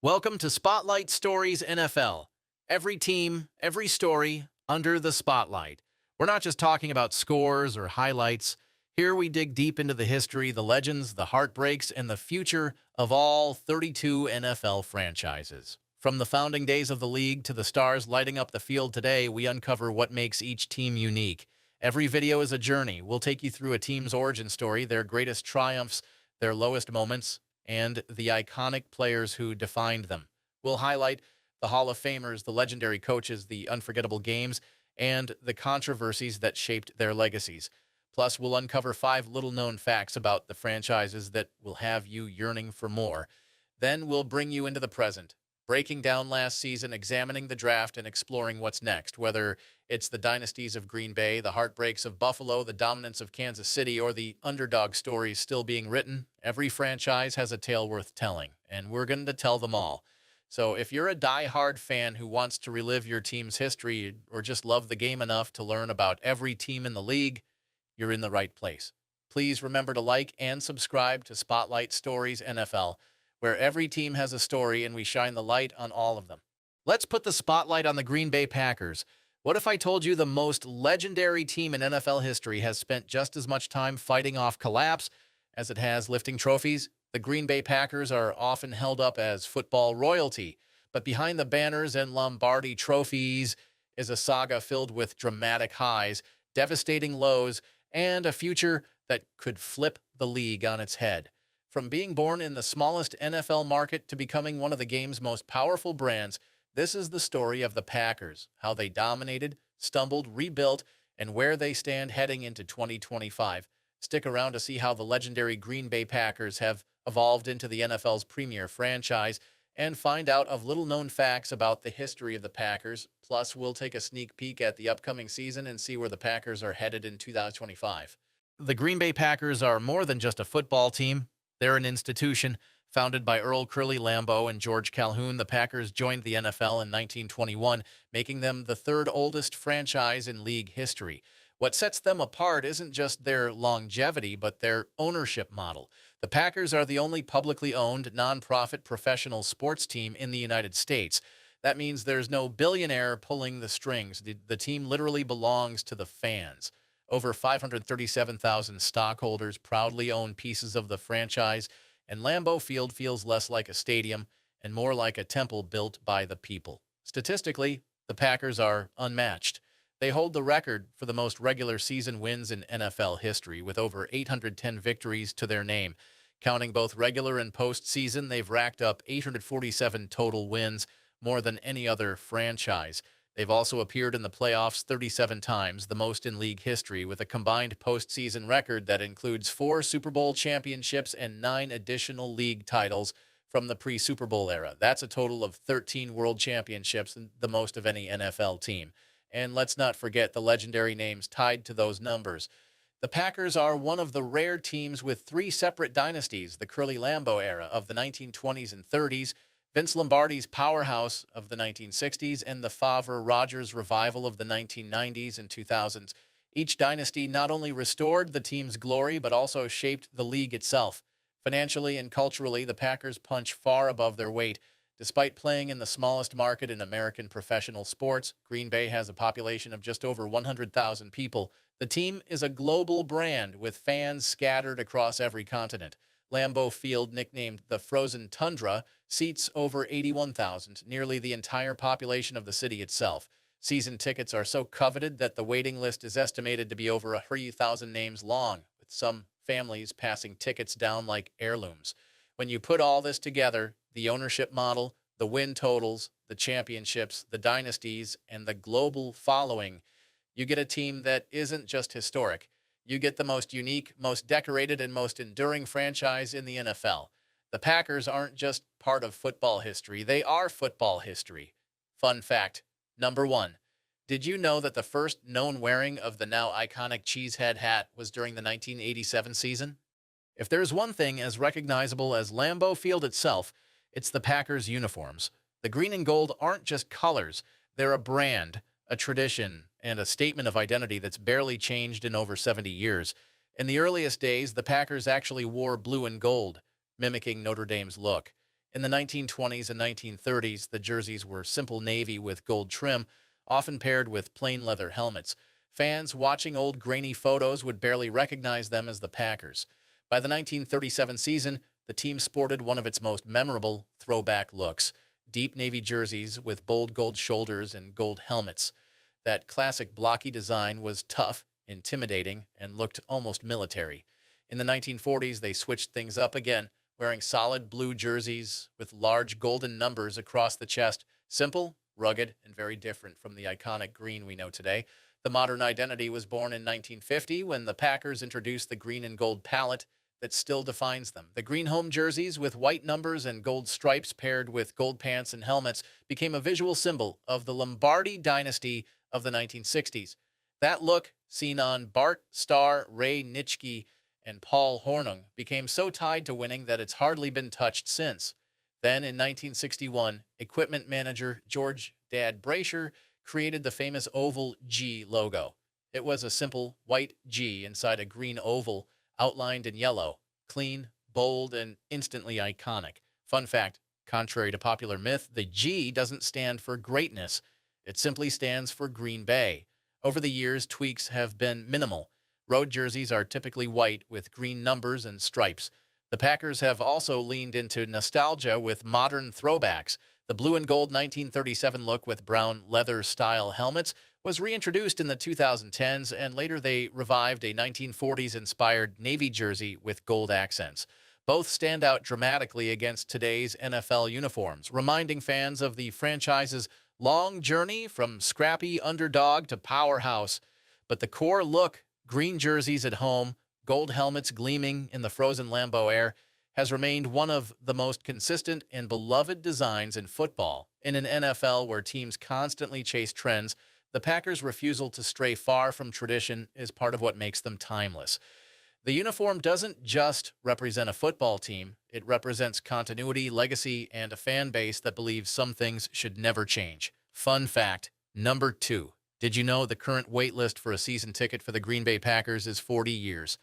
Welcome to Spotlight Stories NFL. Every team, every story, under the spotlight. We're not just talking about scores or highlights. Here we dig deep into the history, the legends, the heartbreaks, and the future of all 32 NFL franchises. From the founding days of the league to the stars lighting up the field today, we uncover what makes each team unique. Every video is a journey. We'll take you through a team's origin story, their greatest triumphs, their lowest moments, and the iconic players who defined them. We'll highlight the Hall of Famers, the legendary coaches, the unforgettable games, and the controversies that shaped their legacies. Plus, we'll uncover 5 little-known facts about the franchises that will have you yearning for more. Then we'll bring you into the present, breaking down last season, examining the draft, and exploring what's next, whether it's the dynasties of Green Bay, the heartbreaks of Buffalo, the dominance of Kansas City, or the underdog stories still being written. Every franchise has a tale worth telling, and we're going to tell them all. So if you're a die-hard fan who wants to relive your team's history or just love the game enough to learn about every team in the league, you're in the right place. Please remember to like and subscribe to Spotlight Stories NFL, where every team has a story and we shine the light on all of them. Let's put the spotlight on the Green Bay Packers. What if I told you the most legendary team in NFL history has spent just as much time fighting off collapse as it has lifting trophies? The Green Bay Packers are often held up as football royalty, but behind the banners and Lombardi trophies is a saga filled with dramatic highs, devastating lows, and a future that could flip the league on its head. From being born in the smallest NFL market to becoming one of the game's most powerful brands, this is the story of the Packers, how they dominated, stumbled, rebuilt, and where they stand heading into 2025. Stick around to see how the legendary Green Bay Packers have evolved into the NFL's premier franchise and find out of little-known facts about the history of the Packers. Plus, we'll take a sneak peek at the upcoming season and see where the Packers are headed in 2025. The Green Bay Packers are more than just a football team. They're an institution. Founded by Earl Curly Lambeau and George Calhoun, the Packers joined the NFL in 1921, making them the third oldest franchise in league history. What sets them apart isn't just their longevity, but their ownership model. The Packers are the only publicly owned, nonprofit professional sports team in the United States. That means there's no billionaire pulling the strings. The team literally belongs to the fans. Over 537,000 stockholders proudly own pieces of the franchise, and Lambeau Field feels less like a stadium and more like a temple built by the people. Statistically, the Packers are unmatched. They hold the record for the most regular season wins in NFL history, with over 810 victories to their name. Counting both regular and postseason, they've racked up 847 total wins, more than any other franchise. They've also appeared in the playoffs 37 times, the most in league history, with a combined postseason record that includes 4 Super Bowl championships and 9 additional league titles from the pre-Super Bowl era. That's a total of 13 world championships, the most of any NFL team. And let's not forget the legendary names tied to those numbers. The Packers are one of the rare teams with 3 separate dynasties: the Curly Lambeau era of the 1920s and 30s, Vince Lombardi's powerhouse of the 1960s, and the Favre-Rodgers revival of the 1990s and 2000s. Each dynasty not only restored the team's glory, but also shaped the league itself. Financially and culturally, the Packers punch far above their weight. Despite playing in the smallest market in American professional sports, Green Bay has a population of just over 100,000 people. The team is a global brand with fans scattered across every continent. Lambeau Field, nicknamed the Frozen Tundra, seats over 81,000, nearly the entire population of the city itself. Season tickets are so coveted that the waiting list is estimated to be over 3,000 names long, with some families passing tickets down like heirlooms. When you put all this together, the ownership model, the win totals, the championships, the dynasties, and the global following, you get a team that isn't just historic. You get the most unique, most decorated, and most enduring franchise in the NFL. The Packers aren't just part of football history, they are football history. Fun fact number 1. Did you know that the first known wearing of the now iconic cheesehead hat was during the 1987 season? If there's one thing as recognizable as Lambeau Field itself, it's the Packers' uniforms. The green and gold aren't just colors, they're a brand, a tradition, and a statement of identity that's barely changed in over 70 years. In the earliest days, the Packers actually wore blue and gold, mimicking Notre Dame's look. In the 1920s and 1930s, the jerseys were simple navy with gold trim, often paired with plain leather helmets. Fans watching old grainy photos would barely recognize them as the Packers. By the 1937 season, the team sported one of its most memorable throwback looks: deep navy jerseys with bold gold shoulders and gold helmets. That classic blocky design was tough, intimidating, and looked almost military. In the 1940s, they switched things up again, wearing solid blue jerseys with large golden numbers across the chest, simple, rugged, and very different from the iconic green we know today. The modern identity was born in 1950 when the Packers introduced the green and gold palette that still defines them. The green home jerseys with white numbers and gold stripes paired with gold pants and helmets became a visual symbol of the Lombardi dynasty of the 1960s. That look, seen on Bart Starr, Ray Nitschke, and Paul Hornung, became so tied to winning that it's hardly been touched since. Then, in 1961, equipment manager George "Dad" Brasher created the famous oval G logo. It was a simple white G inside a green oval outlined in yellow, clean, bold, and instantly iconic. Fun fact, contrary to popular myth, the G doesn't stand for greatness. It simply stands for Green Bay. Over the years, tweaks have been minimal. Road jerseys are typically white with green numbers and stripes. The Packers have also leaned into nostalgia with modern throwbacks. The blue and gold 1937 look with brown leather-style helmets was reintroduced in the 2010s, and later they revived a 1940s-inspired navy jersey with gold accents. Both stand out dramatically against today's NFL uniforms, reminding fans of the franchise's long journey from scrappy underdog to powerhouse. But the core look, green jerseys at home, gold helmets gleaming in the frozen Lambeau air, has remained one of the most consistent and beloved designs in football. In an NFL where teams constantly chase trends, the Packers' refusal to stray far from tradition is part of what makes them timeless. The uniform doesn't just represent a football team, it represents continuity, legacy, and a fan base that believes some things should never change. Fun fact, number 2. Did you know the current wait list for a season ticket for the Green Bay Packers is 40 years?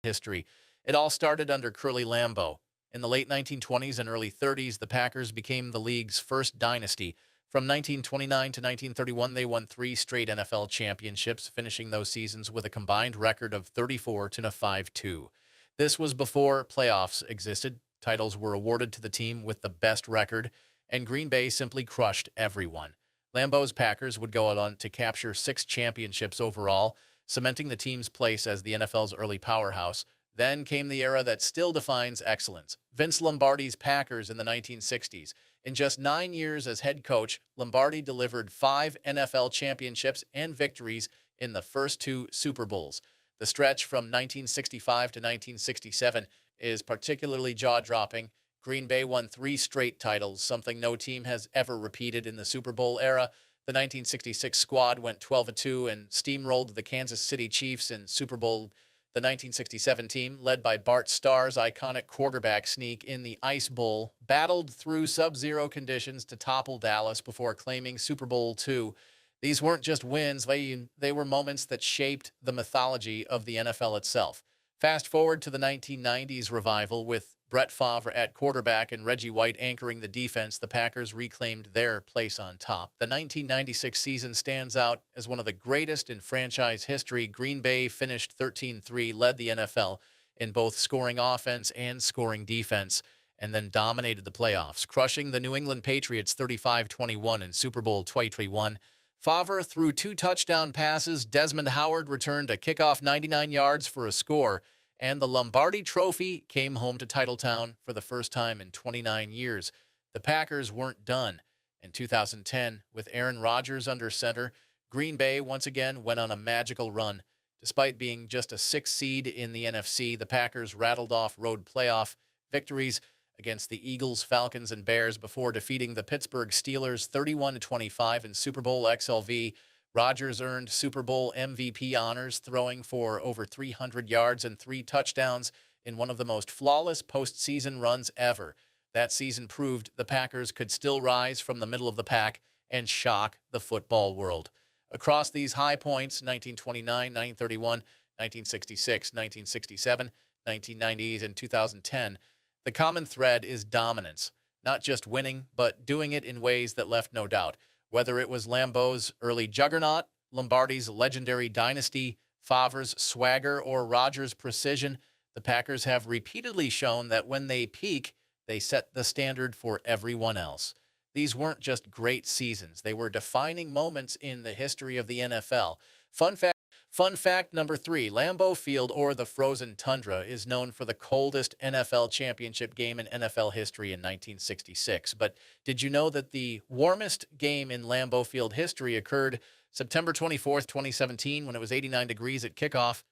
History. It all started under Curly Lambeau. In the late 1920s and early 30s, the Packers became the league's first dynasty. From 1929 to 1931, they won 3 straight NFL championships, finishing those seasons with a combined record of 34-5-2. This was before playoffs existed. Titles were awarded to the team with the best record, and Green Bay simply crushed everyone. Lambeau's Packers would go on to capture 6 championships overall, cementing the team's place as the NFL's early powerhouse. Then came the era that still defines excellence: Vince Lombardi's Packers in the 1960s. In just 9 years as head coach, Lombardi delivered 5 NFL championships and victories in the first 2 Super Bowls. The stretch from 1965 to 1967 is particularly jaw-dropping. Green Bay won 3 straight titles, something no team has ever repeated in the Super Bowl era. The 1966 squad went 12-2 and steamrolled the Kansas City Chiefs in Super Bowl. The 1967 team, led by Bart Starr's iconic quarterback sneak in the Ice Bowl, battled through sub-zero conditions to topple Dallas before claiming Super Bowl II. These weren't just wins, they were moments that shaped the mythology of the NFL itself. Fast forward to the 1990s revival with Brett Favre at quarterback and Reggie White anchoring the defense, the Packers reclaimed their place on top. The 1996 season stands out as one of the greatest in franchise history. Green Bay finished 13-3, led the NFL in both scoring offense and scoring defense, and then dominated the playoffs, crushing the New England Patriots 35-21 in Super Bowl 2021. Favre threw 2 touchdown passes. Desmond Howard returned a kickoff 99 yards for a score, and the Lombardi Trophy came home to Titletown for the first time in 29 years. The Packers weren't done. In 2010, with Aaron Rodgers under center, Green Bay once again went on a magical run. Despite being just a 6th seed in the NFC, the Packers rattled off road playoff victories against the Eagles, Falcons, and Bears before defeating the Pittsburgh Steelers 31-25 in Super Bowl XLV. Rodgers earned Super Bowl MVP honors, throwing for over 300 yards and 3 touchdowns in one of the most flawless postseason runs ever. That season proved the Packers could still rise from the middle of the pack and shock the football world. Across these high points, 1929, 1931, 1966, 1967, 1990s, and 2010, the common thread is dominance. not just winning, but doing it in ways that left no doubt. Whether it was Lambeau's early juggernaut, Lombardi's legendary dynasty, Favre's swagger, or Rodgers' precision, the Packers have repeatedly shown that when they peak, they set the standard for everyone else. These weren't just great seasons, they were defining moments in the history of the NFL. Fun fact Fun fact number three, Lambeau Field, or the frozen tundra, is known for the coldest NFL championship game in NFL history in 1966. But did you know that the warmest game in Lambeau Field history occurred September 24th, 2017, when it was 89 degrees at kickoff?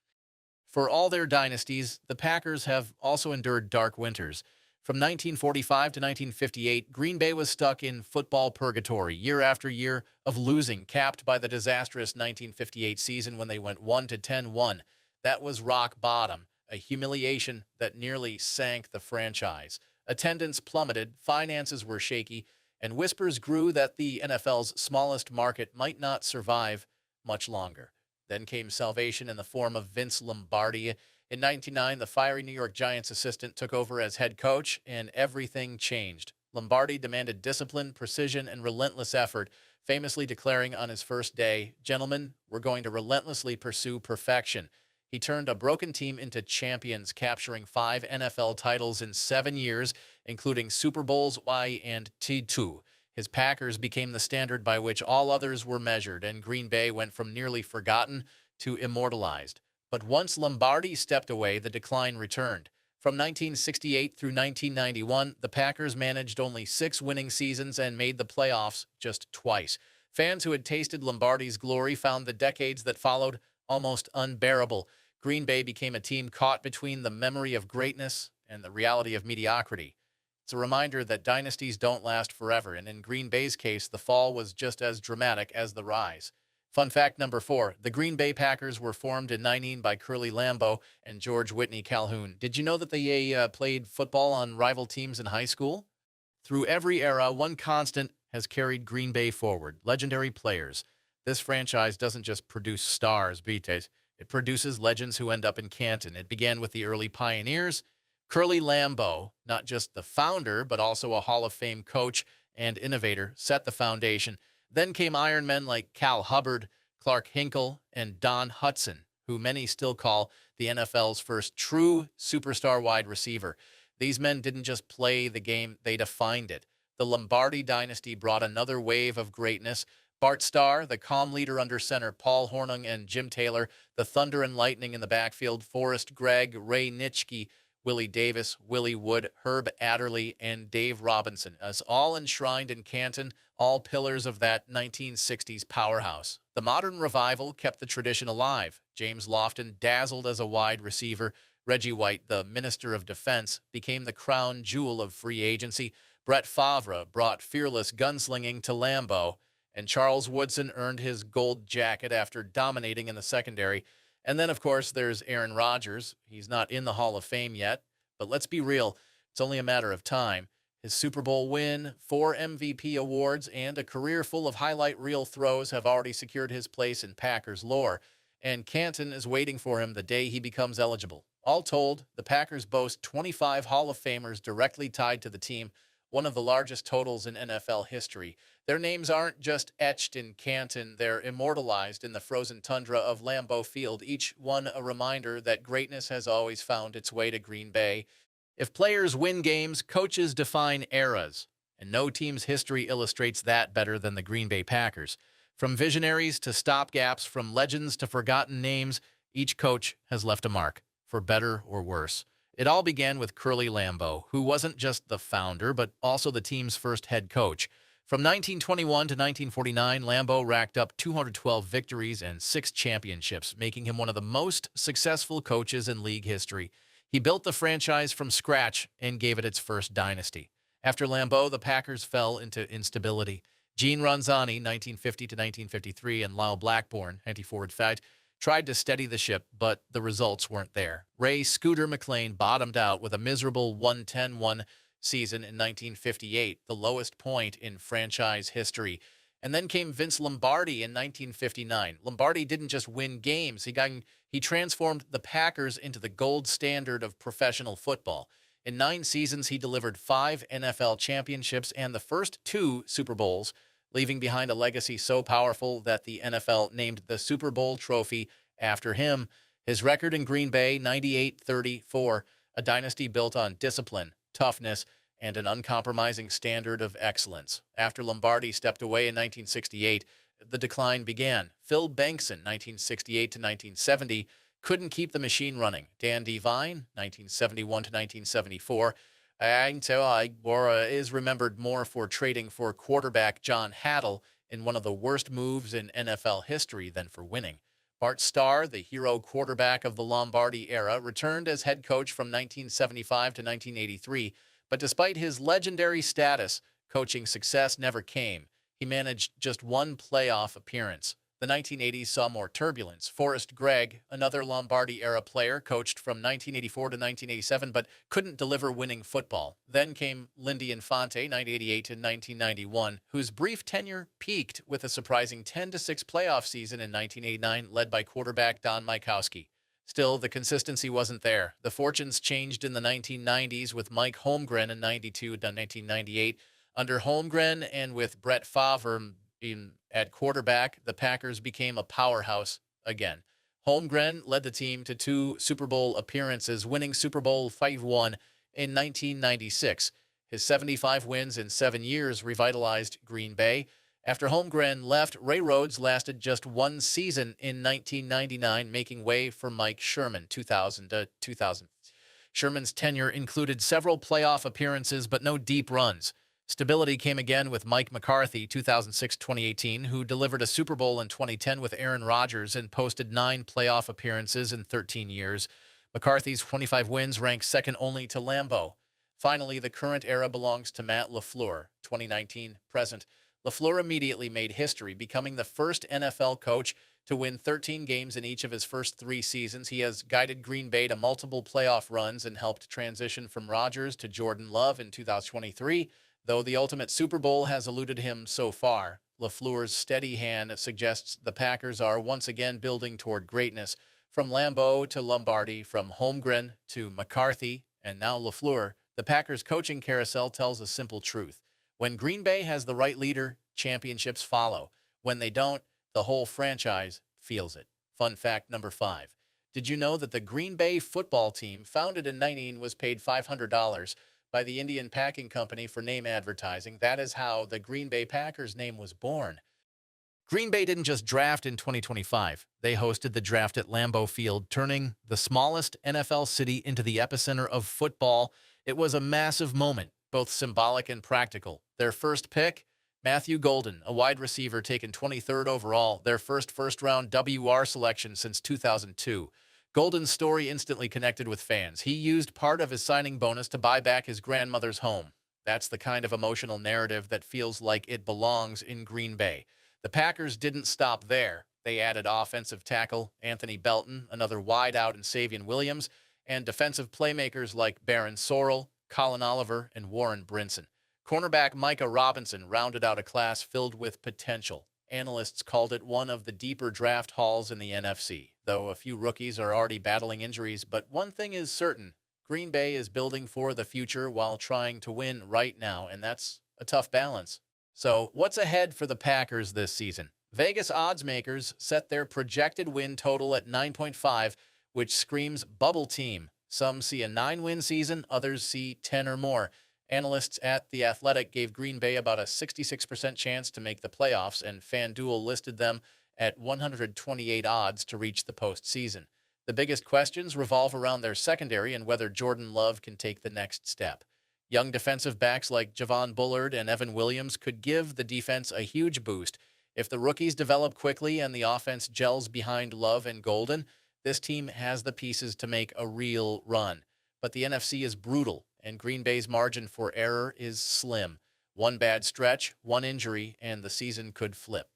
For all their dynasties, the Packers have also endured dark winters. From 1945 to 1958, Green Bay was stuck in football purgatory year after year of losing, capped by the disastrous 1958 season when they went 1-10-1. That was rock bottom, a humiliation that nearly sank the franchise. Attendance plummeted, finances were shaky, and whispers grew that the NFL's smallest market might not survive much longer. Then came salvation in the form of Vince Lombardi. In 1999, the fiery New York Giants assistant took over as head coach, and everything changed. Lombardi demanded discipline, precision, and relentless effort, famously declaring on his first day, "Gentlemen, we're going to relentlessly pursue perfection." He turned a broken team into champions, capturing 5 NFL titles in 7 years, including Super Bowls Y and T2. His Packers became the standard by which all others were measured, and Green Bay went from nearly forgotten to immortalized. But once Lombardi stepped away, the decline returned. From 1968 through 1991, the Packers managed only 6 winning seasons and made the playoffs just twice. Fans who had tasted Lombardi's glory found the decades that followed almost unbearable. Green Bay became a team caught between the memory of greatness and the reality of mediocrity. It's a reminder that dynasties don't last forever, and in Green Bay's case, the fall was just as dramatic as the rise. Fun fact number 4, the Green Bay Packers were formed in '19 by Curly Lambeau and George Whitney Calhoun. Did you know that they played football on rival teams in high school? Through every era, one constant has carried Green Bay forward: legendary players. This franchise doesn't just produce stars, beates. It produces legends who end up in Canton. It began with the early pioneers. Curly Lambeau, not just the founder, but also a Hall of Fame coach and innovator, set the foundation. Then came Iron Men like Cal Hubbard, Clark Hinkle, and Don Hutson, who many still call the NFL's first true superstar wide receiver. These men didn't just play the game, they defined it. The Lombardi dynasty brought another wave of greatness. Bart Starr, the calm leader under center, Paul Hornung and Jim Taylor, the thunder and lightning in the backfield, Forrest Gregg, Ray Nitschke, Willie Davis, Willie Wood, Herb Adderley, and Dave Robinson, as all enshrined in Canton, all pillars of that 1960s powerhouse. The modern revival kept the tradition alive. James Lofton, dazzled as a wide receiver. Reggie White, the Minister of Defense, became the crown jewel of free agency. Brett Favre brought fearless gunslinging to Lambeau, and Charles Woodson earned his gold jacket after dominating in the secondary. And then, of course, there's Aaron Rodgers. He's not in the Hall of Fame yet, but let's be real, it's only a matter of time. His Super Bowl win, 4 MVP awards, and a career full of highlight reel throws have already secured his place in Packers lore, and Canton is waiting for him the day he becomes eligible. All told, the Packers boast 25 Hall of Famers directly tied to the team, one of the largest totals in NFL history. Their names aren't just etched in Canton, they're immortalized in the frozen tundra of Lambeau Field, each one a reminder that greatness has always found its way to Green Bay. If players win games, coaches define eras, and no team's history illustrates that better than the Green Bay Packers. From visionaries to stopgaps, from legends to forgotten names, each coach has left a mark, for better or worse. It all began with Curly Lambeau, who wasn't just the founder, but also the team's first head coach. From 1921 to 1949, Lambeau racked up 212 victories and 6 championships, making him one of the most successful coaches in league history. He built the franchise from scratch and gave it its first dynasty. After Lambeau, the Packers fell into instability. Gene Ronzani, 1950 to 1953, and Lyle Blackburn, 1945, tried to steady the ship, but the results weren't there. Ray Scooter McLean bottomed out with a miserable 1-10-1 season in 1958, the lowest point in franchise history. And then came Vince Lombardi in 1959. Lombardi didn't just win games, he transformed the Packers into the gold standard of professional football. In 9 seasons, he delivered 5 NFL championships and the first 2 Super Bowls, leaving behind a legacy so powerful that the NFL named the Super Bowl trophy after him. His record in Green Bay, 98-34, a dynasty built on discipline, toughness, and an uncompromising standard of excellence. After Lombardi stepped away in 1968, the decline began. Phil Bankson, 1968 to 1970, couldn't keep the machine running. Dan Devine, 1971 to 1974, is remembered more for trading for quarterback John Haddle in one of the worst moves in NFL history than for winning. Bart Starr, the hero quarterback of the Lombardi era, returned as head coach from 1975 to 1983, but despite his legendary status, coaching success never came. He managed just one playoff appearance. The 1980s saw more turbulence. Forrest Gregg, another Lombardi-era player, coached from 1984 to 1987, but couldn't deliver winning football. Then came Lindy Infante, 1988 to 1991, whose brief tenure peaked with a surprising 10-6 playoff season in 1989, led by quarterback Don Majkowski. Still, the consistency wasn't there. The fortunes changed in the 1990s with Mike Holmgren in 92 to 1998. Under Holmgren and with Brett Favre at quarterback, the Packers became a powerhouse again. Holmgren led the team to 2 Super Bowl appearances, winning Super Bowl 51 in 1996. His 75 wins in 7 years revitalized Green Bay. After Holmgren left, Ray Rhodes lasted just 1 season in 1999, making way for Mike Sherman, 2000 to 2000. Sherman's tenure included several playoff appearances, but no deep runs. Stability came again with Mike McCarthy, 2006-2018, who delivered a Super Bowl in 2010 with Aaron Rodgers and posted 9 playoff appearances in 13 years. McCarthy's 25 wins rank second only to Lambeau. Finally, the current era belongs to Matt LaFleur, 2019-present. LaFleur immediately made history, becoming the first NFL coach to win 13 games in each of his first 3 seasons. He has guided Green Bay to multiple playoff runs and helped transition from Rodgers to Jordan Love in 2023. Though the ultimate Super Bowl has eluded him so far, LaFleur's steady hand suggests the Packers are once again building toward greatness. From Lambeau to Lombardi, from Holmgren to McCarthy, and now LaFleur, the Packers coaching carousel tells a simple truth. When Green Bay has the right leader, championships follow. When they don't, the whole franchise feels it. Fun fact number 5. Did you know that the Green Bay football team, founded in 19, was paid $500 by the Indian Packing Company for name advertising? That is how the Green Bay Packers name was born. Green Bay didn't just draft in 2025. They hosted the draft at Lambeau Field, turning the smallest NFL city into the epicenter of football. It was a massive moment, both symbolic and practical. Their first pick, Matthew Golden, a wide receiver taken 23rd overall, their first-round WR selection since 2002. Golden's story instantly connected with fans. He used part of his signing bonus to buy back his grandmother's home. That's the kind of emotional narrative that feels like it belongs in Green Bay. The Packers didn't stop there. They added offensive tackle Anthony Belton, another wideout in Savion Williams, and defensive playmakers like Baron Sorrell, Colin Oliver, and Warren Brinson. Cornerback Micah Robinson rounded out a class filled with potential. Analysts called it one of the deeper draft hauls in the NFC, though a few rookies are already battling injuries. But one thing is certain, Green Bay is building for the future while trying to win right now, and that's a tough balance. So, what's ahead for the Packers this season? Vegas odds makers set their projected win total at 9.5, which screams bubble team. Some see a 9-win season, others see 10 or more. Analysts at The Athletic gave Green Bay about a 66% chance to make the playoffs, and FanDuel listed them at 128 odds to reach the postseason. The biggest questions revolve around their secondary and whether Jordan Love can take the next step. Young defensive backs like Javon Bullard and Evan Williams could give the defense a huge boost. If the rookies develop quickly and the offense gels behind Love and Golden, this team has the pieces to make a real run. But the NFC is brutal, and Green Bay's margin for error is slim. One bad stretch, one injury, and the season could flip.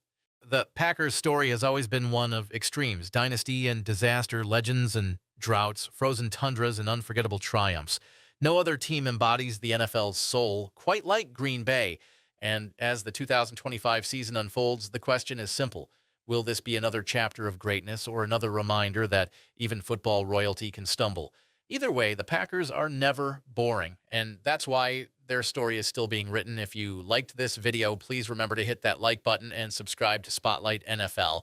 The Packers' story has always been one of extremes, dynasty and disaster, legends and droughts, frozen tundras and unforgettable triumphs. No other team embodies the NFL's soul quite like Green Bay. And as the 2025 season unfolds, the question is simple. Will this be another chapter of greatness or another reminder that even football royalty can stumble? Either way, the Packers are never boring, and that's why their story is still being written. If you liked this video, please remember to hit that like button and subscribe to Spotlight NFL.